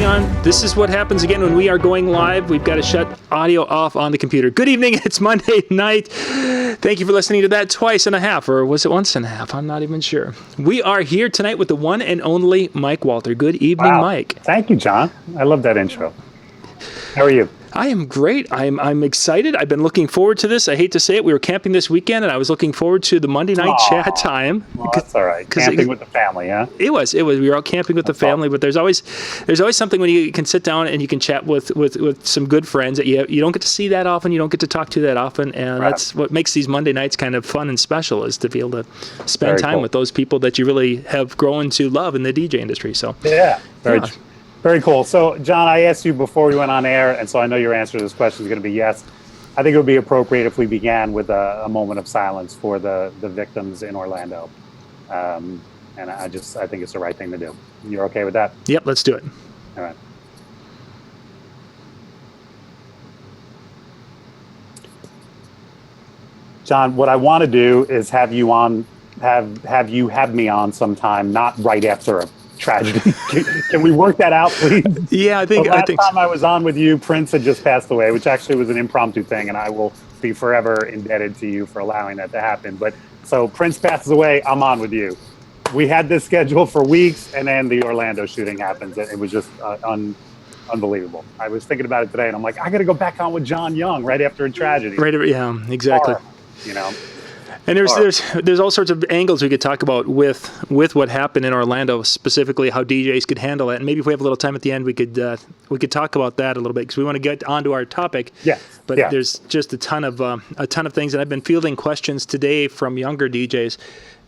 hang on. This is what happens again when we are going live. We've got to shut audio off on the computer. Good evening. It's Monday night. Thank you for listening to that twice and a half, or was it once and a half? I'm not even sure. We are here tonight with the one and only Mike Walter. Good evening, Wow. Mike. Thank you, John. I love that intro. How are you? I am great. I'm excited. I've been looking forward to this. I hate to say it. We were camping this weekend, and I was looking forward to the Monday night chat time. Well, that's all right. Camping with the family, huh? It was. We were out camping with the family, but there's always something when you can sit down and you can chat with some good friends that you don't get to see that often. You don't get to talk to that often, and Right. That's what makes these Monday nights kind of fun and special, is to be able to spend Very time cool. with those people that you really have grown to love in the DJ industry. So Yeah. Yeah. Very cool. So, John, I asked you before we went on air, and so I know your answer to this question is going to be yes. I think it would be appropriate if we began with a moment of silence for the victims in Orlando. And I think it's the right thing to do. You're okay with that? Yep, let's do it. All right. John, what I want to do is have you have me on sometime, not right after a tragedy. Can we work that out, please? Yeah, I think The last time I was on with you, Prince had just passed away, which actually was an impromptu thing, and I will be forever indebted to you for allowing that to happen. But so Prince passes away, I'm on with you. We had this scheduled for weeks, and then the Orlando shooting happens. It was just unbelievable. I was thinking about it today, and I'm like, I got to go back on with John Young right after a tragedy. Right. Yeah. Exactly. Horrible, you know. And there's all sorts of angles we could talk about with what happened in Orlando, specifically how DJs could handle it. And maybe if we have a little time at the end, we could talk about that a little bit, because we want to get onto our topic. Yes. But Yeah. there's just a ton of things, and I've been fielding questions today from younger DJs.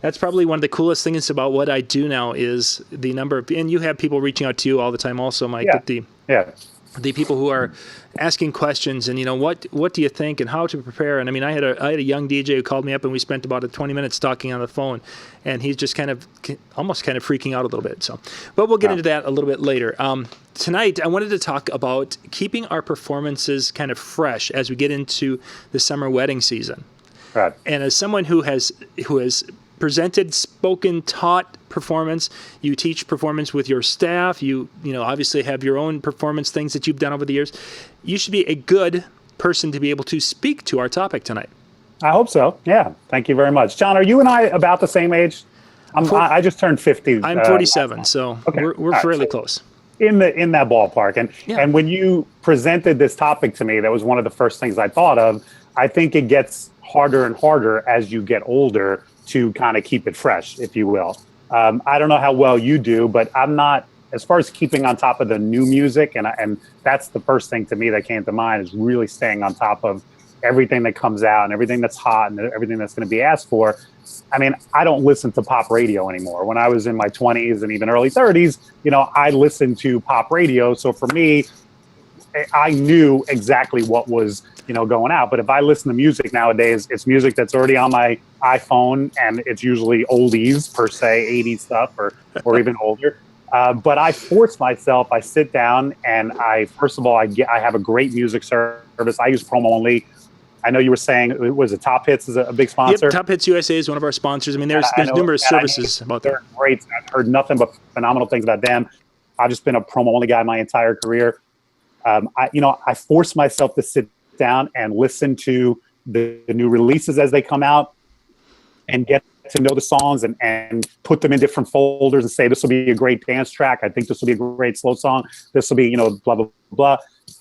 That's probably one of the coolest things about what I do now is the number of, and you have people reaching out to you all the time also, Mike. Yeah. The people who are asking questions and, what do you think and how to prepare? And I mean, I had a young DJ who called me up, and we spent about 20 minutes talking on the phone, and he's just almost freaking out a little bit. So, but we'll get into that a little bit later. Tonight, I wanted to talk about keeping our performances kind of fresh as we get into the summer wedding season. Right. And as someone who has presented, spoken, taught performance, you teach performance with your staff, you obviously have your own performance things that you've done over the years. You should be a good person to be able to speak to our topic tonight. I hope so. Yeah. Thank you very much. John, are you and I about the same age? I just turned 50. I'm 47, so Okay. we're All right. fairly close. In that ballpark. And when you presented this topic to me, that was one of the first things I thought of. I think it gets harder and harder as you get older to kind of keep it fresh, if you will. I don't know how well you do, but I'm not, as far as keeping on top of the new music, and that's the first thing to me that came to mind, is really staying on top of everything that comes out and everything that's hot and everything that's going to be asked for. I mean, I don't listen to pop radio anymore. When I was in my 20s and even early 30s, I listened to pop radio. So for me, I knew exactly what was, going out. But if I listen to music nowadays, it's music that's already on my iPhone, and it's usually oldies per se, 80s stuff or even older. But I force myself. I sit down and I have a great music service. I use promo only. I know you were saying, was it Top Hits is a big sponsor? Yep, Top Hits USA is one of our sponsors. I mean, there's numerous services about that. They're great. I've heard nothing but phenomenal things about them. I've just been a promo only guy my entire career. I force myself to sit down and listen to the new releases as they come out and get to know the songs and put them in different folders and say, this will be a great dance track. I think this will be a great slow song. This will be, blah, blah, blah.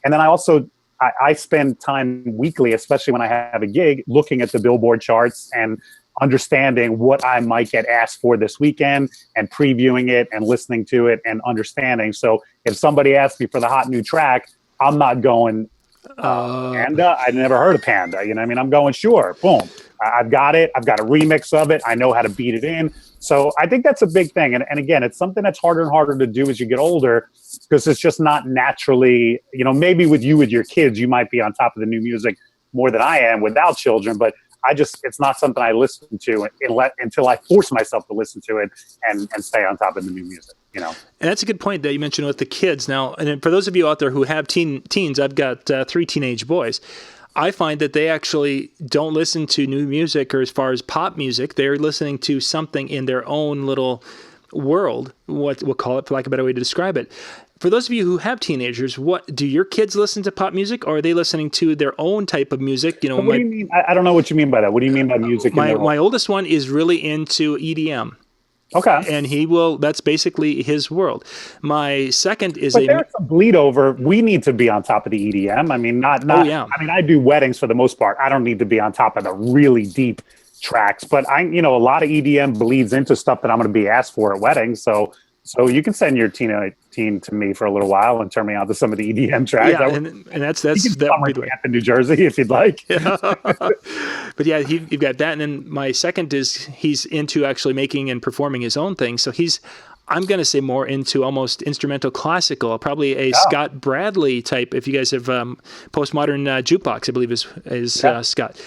And then I spend time weekly, especially when I have a gig, looking at the Billboard charts and understanding what I might get asked for this weekend and previewing it and listening to it and understanding. So if somebody asks me for the hot new track, I'm not going, Panda? I never heard of Panda. I'm going, sure, boom. I've got it. I've got a remix of it. I know how to beat it in. So I think that's a big thing. And again, it's something that's harder and harder to do as you get older, because it's just not naturally, maybe with your kids, you might be on top of the new music more than I am without children, but it's not something I listen to until I force myself to listen to it and stay on top of the new music, And that's a good point that you mentioned with the kids. Now, and for those of you out there who have teens, I've got 3 teenage boys. I find that they actually don't listen to new music or as far as pop music. They're listening to something in their own little world, what we'll call it, for lack of a better way to describe it. For those of you who have teenagers, what do your kids listen to pop music, or are they listening to their own type of music? You know, What do you mean? I don't know what you mean by that. What do you mean by music? my oldest one is really into EDM. Okay. And that's basically his world. My second is But there's some bleed over. We need to be on top of the EDM. I mean, not. Oh, yeah. I mean, I do weddings for the most part. I don't need to be on top of the really deep tracks, but a lot of EDM bleeds into stuff that I'm going to be asked for at weddings. So you can send your teen to me for a little while and turn me on to some of the EDM tracks. Yeah, and that's you can summer camp in New Jersey if you'd like. Yeah. But yeah, you've got that. And then my second is he's into actually making and performing his own thing. So I'm going to say more into almost instrumental classical, probably a Scott Bradley type. If you guys have Postmodern Jukebox, I believe is Scott.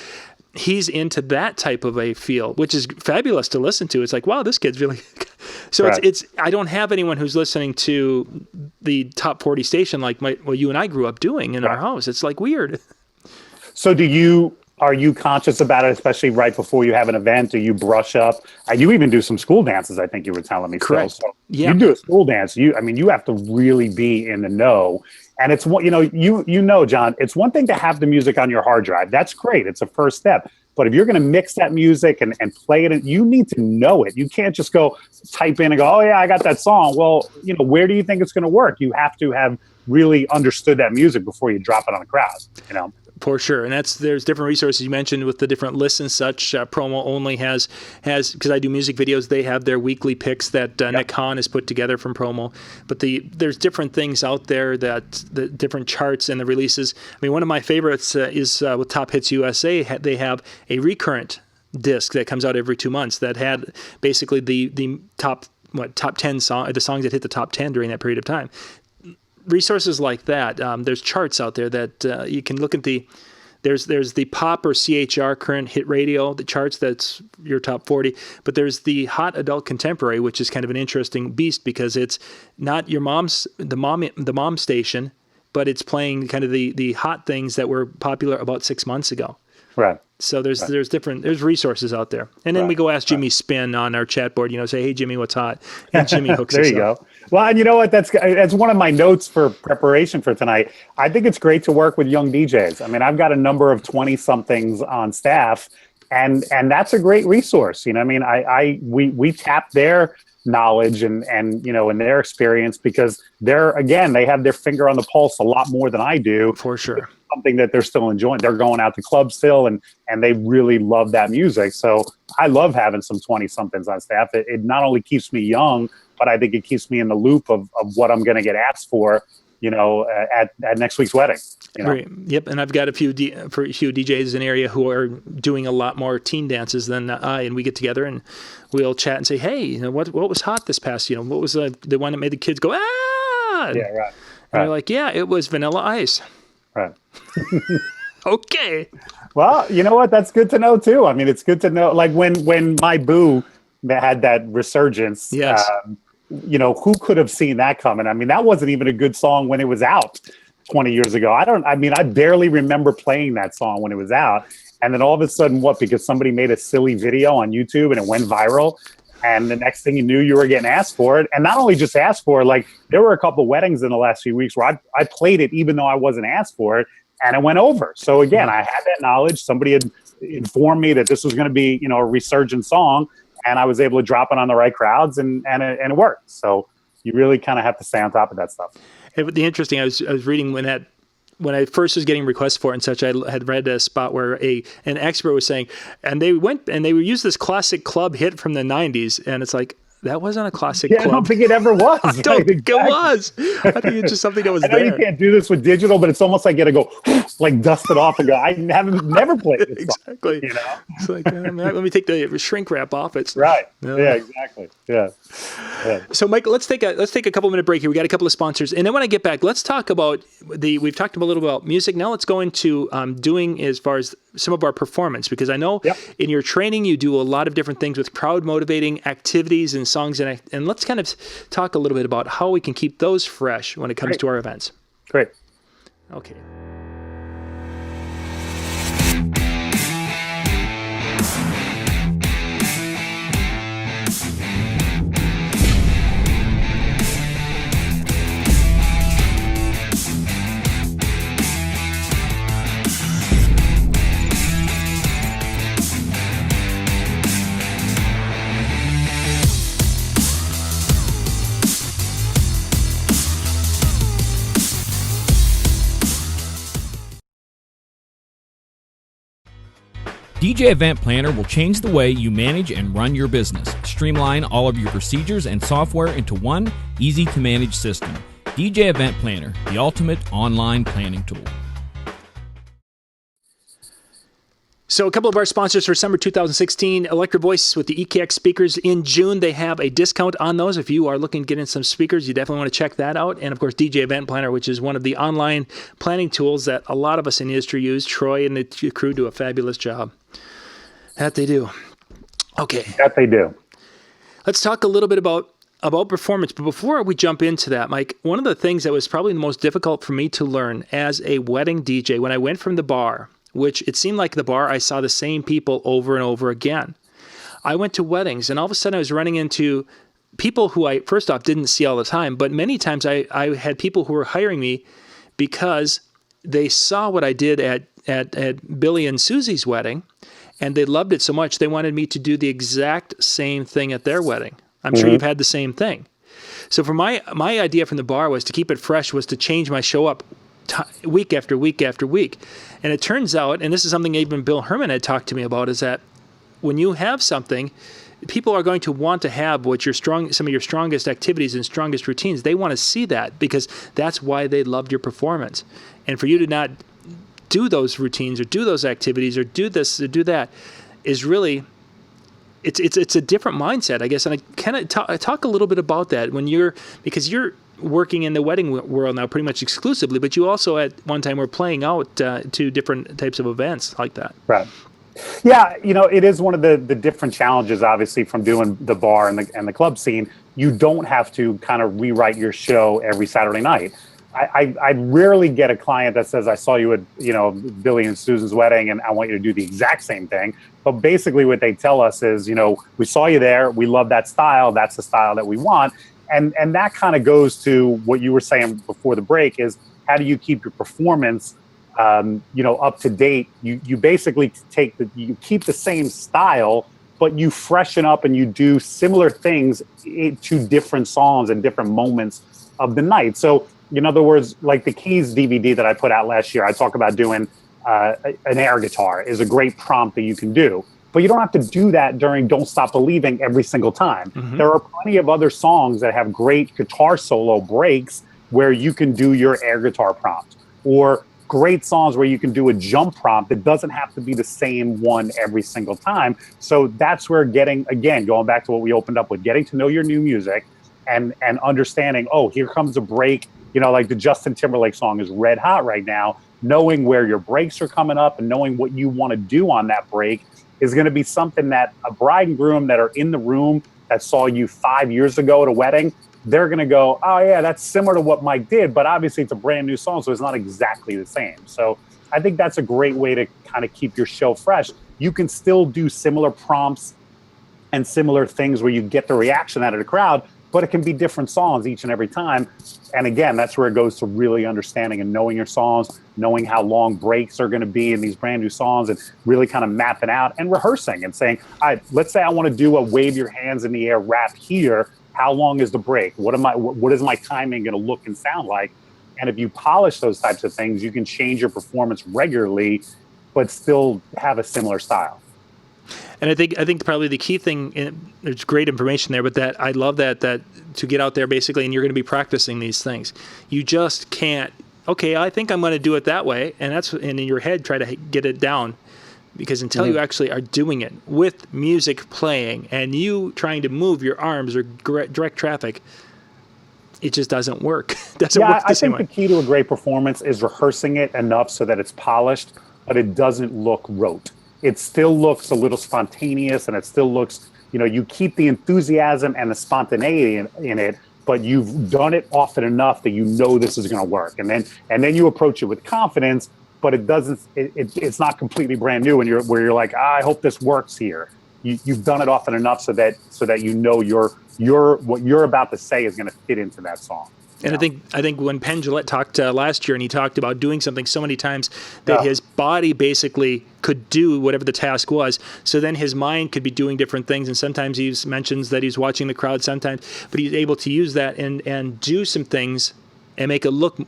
He's into that type of a feel, which is fabulous to listen to. It's like, wow, this kid's really. So it's. I don't have anyone who's listening to the top 40 station like you and I grew up doing in our house. It's like weird. So are you conscious about it, especially right before you have an event? Do you brush up? You even do some school dances, I think you were telling me. Correct. So Yeah. You do a school dance. You have to really be in the know. And it's John, it's one thing to have the music on your hard drive. That's great. It's a first step. But if you're going to mix that music and play it, you need to know it. You can't just go type in and go, oh yeah, I got that song. Well, where do you think it's going to work? You have to have really understood that music before you drop it on the crowd, For sure. And there's different resources you mentioned with the different lists and such. Promo Only has, because I do music videos, they have their weekly picks that Nick Hahn has put together from Promo. But there's different things out there the different charts and the releases. I mean, one of my favorites is with Top Hits USA. They have a recurrent disc that comes out every 2 months that had basically the top 10 songs, the songs that hit the top 10 during that period of time. Resources like that. There's charts out there that you can look at there's the pop or CHR current hit radio, the charts, that's your top 40, but there's the hot adult contemporary, which is kind of an interesting beast because it's not the mom station, but it's playing kind of the hot things that were popular about 6 months ago. Right. So there's resources out there. And then we go ask Jimmy Spin on our chat board, say, hey, Jimmy, what's hot? And Jimmy hooks there us you up. go. Well, and you know what? That's one of my notes for preparation for tonight. I think it's great to work with young DJs. I mean, I've got a number of 20-somethings on staff, and that's a great resource. We tap their knowledge and their experience because they have their finger on the pulse a lot more than I do. For sure. Something that they're still enjoying. They're going out to clubs still and they really love that music. So I love having some 20-somethings on staff. It not only keeps me young, but I think it keeps me in the loop of what I'm going to get asked for, at next week's wedding. Great. Yep. And I've got a few DJs in the area who are doing a lot more teen dances than I, and we get together and we'll chat and say, hey, what was hot this past, what was the one that made the kids go, ah? Yeah, right. And they're like, yeah, it was Vanilla Ice. Right. Okay. Well, you know what? That's good to know too. I mean, it's good to know. Like when My Boo had that resurgence. Yes. Who could have seen that coming? I mean, that wasn't even a good song when it was out 20 years ago. I barely remember playing that song when it was out. And then all of a sudden, because somebody made a silly video on YouTube and it went viral. And the next thing you knew, you were getting asked for it. And not only just asked for it, like there were a couple of weddings in the last few weeks where I played it even though I wasn't asked for it, and it went over. So again, I had that knowledge. Somebody had informed me that this was going to be, a resurgent song, and I was able to drop it on the right crowds, and it worked. So you really kind of have to stay on top of that stuff. The interesting, I was reading when I first was getting requests for it and such, I had read a spot where an expert was saying, and they went and they used this classic club hit from the 90s, and it's like, that wasn't a classic club. I don't think it ever was. I don't think it was. I think it's just something that was I know there. You can't do this with digital, but it's almost like you got to go, like dust it off and go, I never played this exactly. song, It's like, let me take the shrink wrap off. It's right. Yeah, exactly. Yeah. So, Michael, let's take a couple minute break here. We got a couple of sponsors, and then when I get back, let's talk about we've talked a little about music. Now let's go into doing as far as some of our performance, because I know in your training you do a lot of different things with crowd motivating activities and songs, and let's kind of talk a little bit about how we can keep those fresh when it comes to our events. Great. Okay. DJ Event Planner will change the way you manage and run your business. Streamline all of your procedures and software into one easy-to-manage system. DJ Event Planner, the ultimate online planning tool. So a couple of our sponsors for summer 2016, Electro Voice with the EKX speakers. In June, they have a discount on those. If you are looking to get in some speakers, you definitely want to check that out. And of course, DJ Event Planner, which is one of the online planning tools that a lot of us in the industry use. Troy and the crew do a fabulous job. That they do. Okay. That they do. Let's talk a little bit about performance. But before we jump into that, Mike, one of the things that was probably the most difficult for me to learn as a wedding DJ, when I went from the bar, which it seemed like the bar, I saw the same people over and over again. I went to weddings, and all of a sudden I was running into people who I, first off, didn't see all the time, but many times I had people who were hiring me because they saw what I did at Billy and Susie's wedding, and they loved it so much they wanted me to do the exact same thing at their wedding. I'm sure you've had the same thing. So for my idea from the bar was to keep it fresh, was to change my show up week after week after week. And it turns out, and this is something even Bill Herman had talked to me about, is that when you have something, people are going to want to have some of your strongest activities and strongest routines. They want to see that because that's why they loved your performance. And for you to not do those routines or do those activities or do this or do that is really, it's a different mindset, I guess. And I kind of talk a little bit about that because you're working in the wedding world now pretty much exclusively, but you also at one time were playing out to different types of events like that. Right. Yeah, it is one of the different challenges, obviously, from doing the bar and the club scene. You don't have to kind of rewrite your show every Saturday night. I rarely get a client that says, I saw you at, Billy and Susan's wedding and I want you to do the exact same thing. But basically what they tell us is, we saw you there. We love that style. That's the style that we want. And that kind of goes to what you were saying before the break is how do you keep your performance, up to date? You basically you keep the same style, but you freshen up and you do similar things to different songs and different moments of the night. So in other words, like the Keys DVD that I put out last year, I talk about doing an air guitar is a great prompt that you can do. But you don't have to do that during Don't Stop Believing every single time. Mm-hmm. There are plenty of other songs that have great guitar solo breaks where you can do your air guitar prompt, or great songs where you can do a jump prompt that doesn't have to be the same one every single time. So that's where going back to what we opened up with, getting to know your new music and understanding, here comes a break, like the Justin Timberlake song is red hot right now. Knowing where your breaks are coming up and knowing what you want to do on that break is going to be something that a bride and groom that are in the room that saw you 5 years ago at a wedding, they're going to go, oh yeah, that's similar to what Mike did, but obviously it's a brand new song, so it's not exactly the same. So I think that's a great way to kind of keep your show fresh. You can still do similar prompts and similar things where you get the reaction out of the crowd, but it can be different songs each and every time. And again, that's where it goes to really understanding and knowing your songs, knowing how long breaks are going to be in these brand new songs, and really kind of mapping out and rehearsing and saying, all right, let's say I want to do a wave your hands in the air rap here. How long is the break? What is my timing going to look and sound like? And if you polish those types of things, you can change your performance regularly, but still have a similar style. And I think probably the key thing, there's great information there, but that I love that to get out there basically, and you're going to be practicing these things. You just can't, I think I'm going to do it that way, and in your head try to get it down, because until you actually are doing it with music playing and you trying to move your arms or direct traffic, it just doesn't work. I think the key to a great performance is rehearsing it enough so that it's polished, but it doesn't look rote. It still looks a little spontaneous, and it still looks, you keep the enthusiasm and the spontaneity in it, but you've done it often enough that this is going to work. And then you approach it with confidence, but it's not completely brand new, and you're like, I hope this works here. You've done it often enough so that what you're about to say is going to fit into that song. And I think when Penn Jillette talked last year, and he talked about doing something so many times that his body basically could do whatever the task was. So then his mind could be doing different things. And sometimes he mentions that he's watching the crowd sometimes, but he's able to use that and do some things and make it look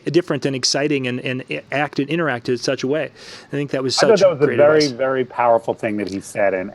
different and exciting and act and interact in such a way. I think that was I thought such that was a great very, advice. very powerful thing that he said, and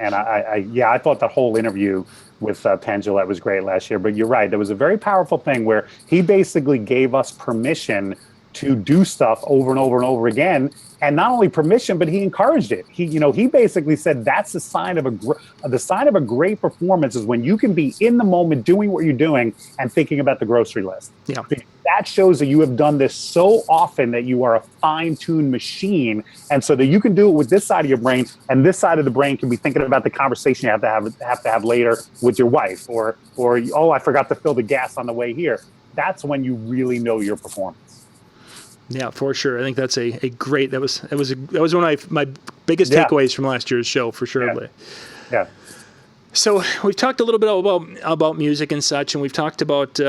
yeah, I thought that whole interview with Penn Jillette was great last year. But you're right, there was a very powerful thing where he basically gave us permission to do stuff over and over and over again, and not only permission, but he encouraged it. He basically said that's the sign of a great performance is when you can be in the moment doing what you're doing and thinking about the grocery list. Yeah. That shows that you have done this so often that you are a fine-tuned machine, and so that you can do it with this side of your brain, and this side of the brain can be thinking about the conversation you have to have later with your wife, or oh, I forgot to fill the gas on the way here. That's when you really know your performance. Yeah, for sure. I think that's a great. That was one of my biggest takeaways from last year's show, for sure. Yeah. So we've talked a little bit about music and such, and we've talked about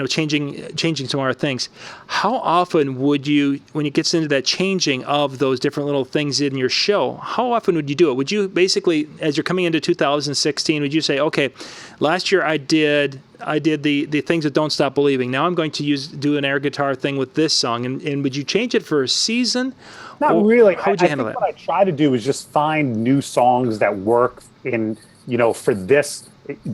changing some of our things. How often would you, when it gets into that changing of those different little things in your show, how often would you do it? Would you basically, as you're coming into 2016, would you say, okay, last year I did the things that Don't Stop Believing. Now I'm going to do an air guitar thing with this song, and would you change it for a season? Not really. How would you handle that? What I try to do is just find new songs that work in,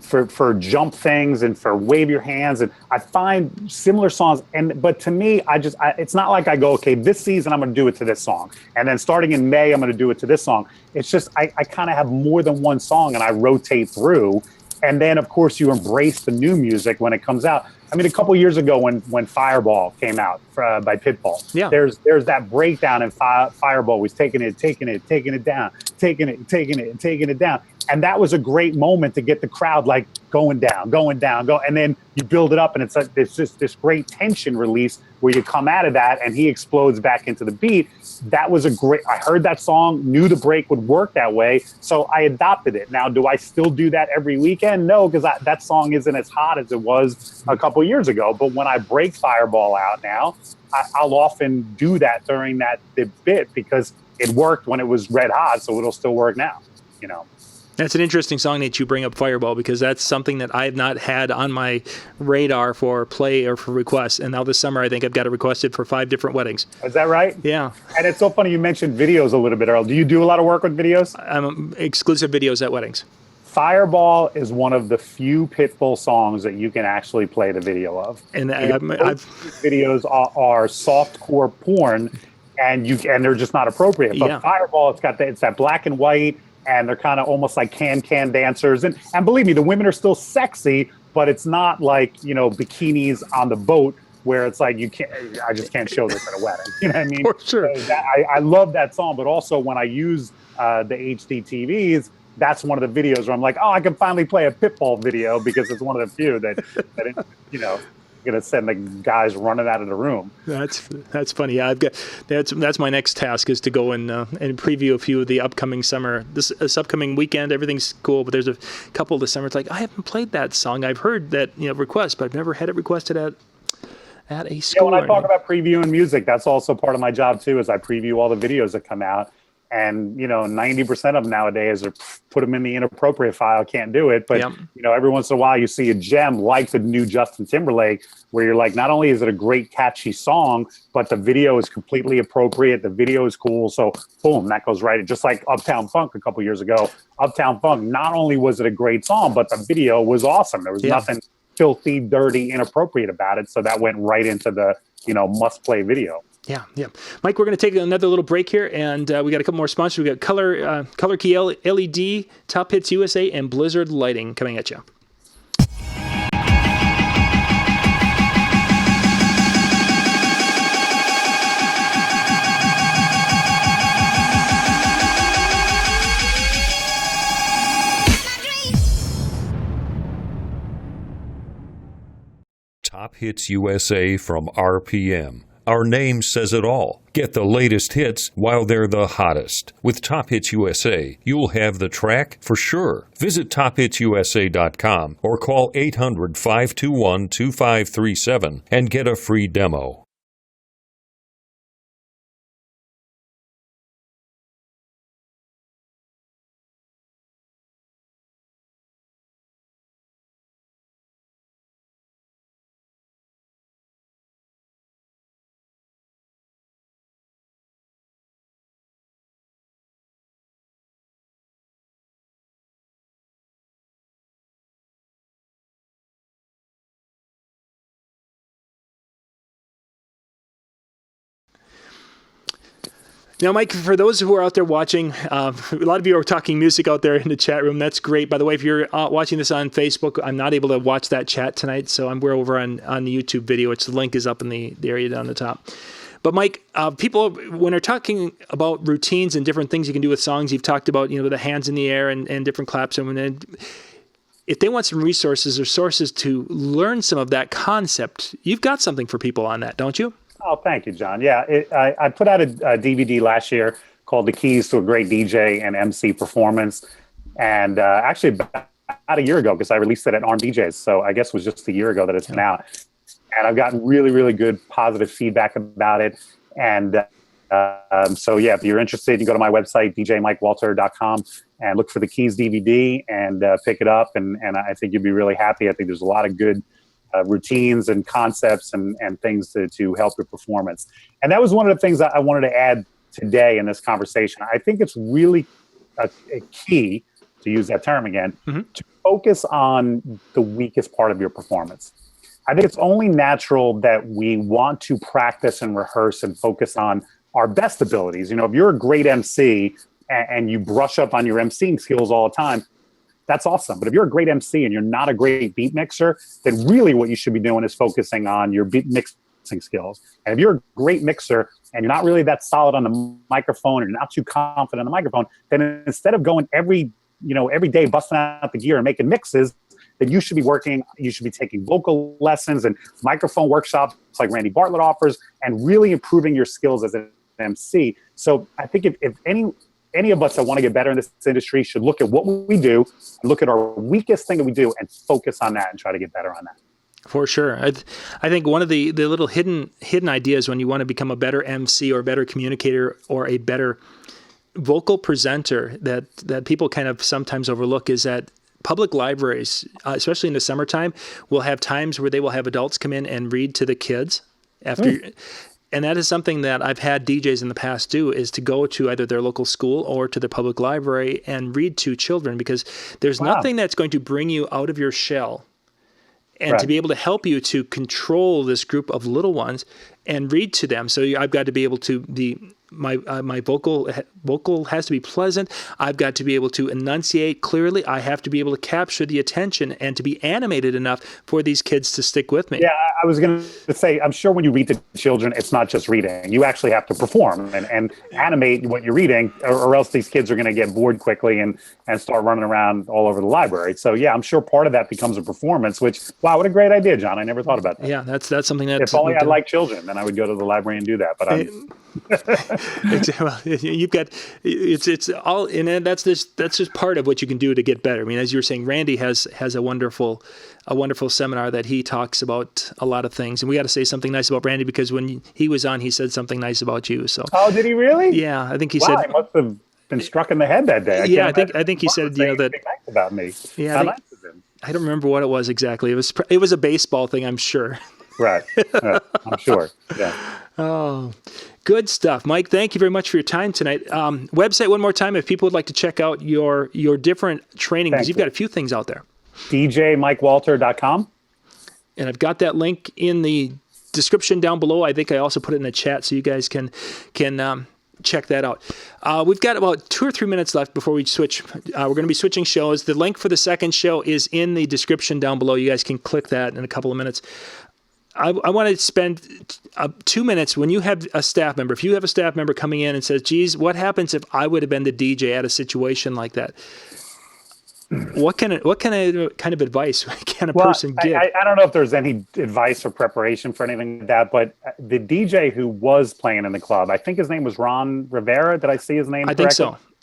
for jump things and for wave your hands, and I find similar songs. But to me, it's not like I go, okay, this season I'm going to do it to this song, and then starting in May I'm going to do it to this song. It's just I kind of have more than one song, and I rotate through. And then, of course, you embrace the new music when it comes out. I mean, a couple years ago when Fireball came out by Pitbull, there's that breakdown in Fireball. Was taking it down, taking it down. And that was a great moment to get the crowd like going down, and then you build it up, and it's just this great tension release where you come out of that and he explodes back into the beat. That was I heard that song, knew the break would work that way, so I adopted it. Now, do I still do that every weekend? No, because that song isn't as hot as it was a couple years ago. But when I break Fireball out now, I'll often do that during the bit because it worked when it was red hot, so it'll still work now, That's an interesting song that you bring up, Fireball, because that's something that I have not had on my radar for play or for requests. And now this summer, I think I've got it requested for 5 different weddings. Is that right? Yeah. And it's so funny you mentioned videos a little bit, Earl. Do you do a lot of work with videos? Exclusive videos at weddings. Fireball is one of the few Pitbull songs that you can actually play the video of. And videos are softcore porn, and they're just not appropriate. But Fireball, it's that black and white, and they're kind of almost like can dancers. And believe me, the women are still sexy, but it's not like, bikinis on the boat where it's like, I just can't show this at a wedding. You know what I mean? For sure. So I love that song, but also when I use the HD TVs, that's one of the videos where I'm like, oh, I can finally play a Pitbull video because it's one of the few that going to send the guys running out of the room. That's funny. Yeah, that's my next task is to go and preview a few of the upcoming summer. This upcoming weekend, everything's cool, but there's a couple this summer. It's like I haven't played that song. I've heard that request, but I've never had it requested at a school. When I talk about previewing music, that's also part of my job too. Is I preview all the videos that come out. And 90% of them nowadays are put them in the inappropriate file. Can't do it, but every once in a while you see a gem like the new Justin Timberlake, where you're like, not only is it a great catchy song, but the video is completely appropriate. The video is cool, so boom, that goes right. Just like Uptown Funk a couple years ago. Uptown Funk, not only was it a great song, but the video was awesome. There was nothing filthy, dirty, inappropriate about it, so that went right into the must-play video. Yeah. Mike, we're going to take another little break here, and we got a couple more sponsors. We got Color Key LED, Top Hits USA, and Blizzard Lighting coming at you. Top Hits USA from RPM. Our name says it all. Get the latest hits while they're the hottest. With Top Hits USA, you'll have the track for sure. Visit tophitsusa.com or call 800-521-2537 and get a free demo. Now, Mike, for those who are out there watching, a lot of you are talking music out there in the chat room. That's great. By the way, if you're watching this on Facebook, I'm not able to watch that chat tonight, so we're over on the YouTube video, which the link is up in the area down the top. But Mike, people, when they're talking about routines and different things you can do with songs, you've talked about, the hands in the air and different claps. And then if they want some resources or sources to learn some of that concept, you've got something for people on that, don't you? Oh, thank you, John. Yeah, I put out a DVD last year called The Keys to a Great DJ and MC Performance. And actually about a year ago, because I released it at Arm DJs. So I guess it was just a year ago that it's been out. And I've gotten really, really good positive feedback about it. And so, yeah, if you're interested, you go to my website, djmikewalter.com, and look for The Keys DVD and pick it up. And I think you'll be really happy. I think there's a lot of good routines and concepts and things to help your performance. And that was one of the things that I wanted to add today in this conversation. I think it's really a key, to use that term again, to focus on the weakest part of your performance. I think it's only natural that we want to practice and rehearse and focus on our best abilities. If you're a great MC and you brush up on your MCing skills all the time, that's awesome. But if you're a great MC and you're not a great beat mixer, then really what you should be doing is focusing on your beat mixing skills. And if you're a great mixer and you're not really that solid on the microphone, or you're not too confident on the microphone, then instead of going every day busting out the gear and making mixes, then you should be taking vocal lessons and microphone workshops like Randy Bartlett offers, and really improving your skills as an MC. So I think if any of us that want to get better in this industry should look at what we do, look at our weakest thing that we do, and focus on that and try to get better on that. For sure. I think one of the little hidden ideas when you want to become a better MC or a better communicator or a better vocal presenter that people kind of sometimes overlook is that public libraries, especially in the summertime, will have times where they will have adults come in and read to the kids after. And that is something that I've had DJs in the past do, is to go to either their local school or to the public library and read to children, because there's nothing that's going to bring you out of your shell and to be able to help you to control this group of little ones and read to them. So I've got to be able to my vocal has to be pleasant. I've got to be able to enunciate clearly. I have to be able to capture the attention and to be animated enough for these kids to stick with me. Yeah, I was going to say, I'm sure when you read to children, it's not just reading. You actually have to perform and animate what you're reading, or else these kids are going to get bored quickly and start running around all over the library. So yeah, I'm sure part of that becomes a perforance, which, wow, what a great idea, John. I never thought about that. Yeah, that's something that... If only I liked children, then I would go to the library and do that. But well, you've got it's all, and that's just part of what you can do to get better. I mean, as you were saying, Randy has a wonderful seminar that he talks about a lot of things, and we got to say something nice about Randy, because when he was on, he said something nice about you. So, oh, did he really? Yeah, I think he said. I must have been struck in the head that day. I think he said that nice about me. Yeah, I don't remember what it was exactly. It was a baseball thing, I'm sure. Right. I'm sure. Yeah. Oh, good stuff. Mike, thank you very much for your time tonight. Website one more time if people would like to check out your different training, because you've got a few things out there. djmikewalter.com. And I've got that link in the description down below. I think I also put it in the chat so you guys can check that out. We've got about 2 or 3 minutes left before we switch. We're going to be switching shows. The link for the second show is in the description down below. You guys can click that in a couple of minutes. I want to spend 2 minutes when you have a staff member. If you have a staff member coming in and says, geez, what happens if I would have been the DJ at a situation like that? What kind of advice can a person give? I don't know if there's any advice or preparation for anything like that, but the DJ who was playing in the club, I think his name was Ron Rivera. Did I see his name correctly?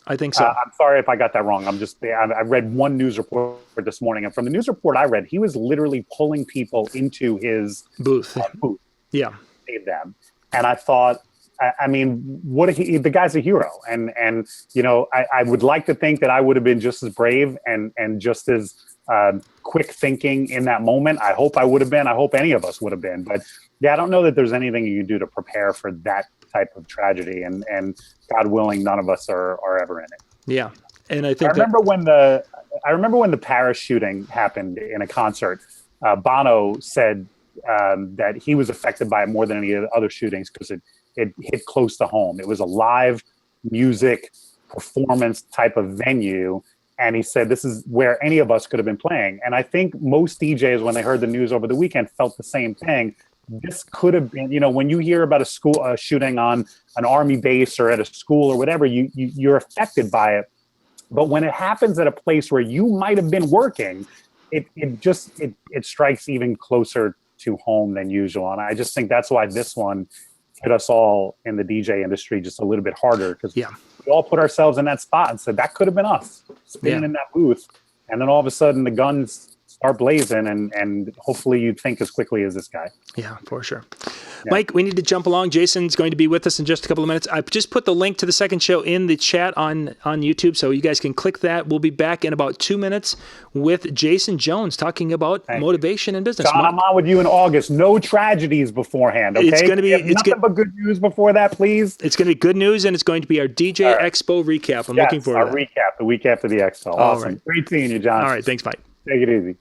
I think so. I'm sorry if I got that wrong. I read one news report this morning, and from the news report I read, he was literally pulling people into his booth. Yeah. Save them. And I thought, I mean, the guy's a hero. And I would like to think that I would have been just as brave and just as quick thinking in that moment. I hope I would have been. I hope any of us would have been. But yeah, I don't know that there's anything you can do to prepare for that type of tragedy. And God willing, none of us are ever in it. Yeah. And I think I remember when the Paris shooting happened in a concert. Bono said that he was affected by it more than any other shootings because it it hit close to home. It was a live music performance type of venue. And he said, this is where any of us could have been playing. And I think most DJs, when they heard the news over the weekend, felt the same thing. This could have been, when you hear about a shooting on an Army base or at a school or whatever, you're affected by it. But when it happens at a place where you might have been working, it strikes even closer to home than usual. And I just think that's why this one hit us all in the DJ industry just a little bit harder, because we all put ourselves in that spot and said, that could have been us spinning in that booth. And then all of a sudden the guns start blazing, and hopefully you'd think as quickly as this guy. Yeah, for sure. Yeah. Mike, we need to jump along. Jason's going to be with us in just a couple of minutes. I've just put the link to the second show in the chat on YouTube, so you guys can click that. We'll be back in about 2 minutes with Jason Jones talking about motivation in business. John, I'm on with you in August. No tragedies beforehand, okay? It's going to be nothing but good news before that, please. It's going to be good news, and it's going to be our DJ Expo recap. I'm looking forward to that. Our recap, the week after the Expo. Awesome. Great seeing you, John. All right, thanks, Mike. Take it easy.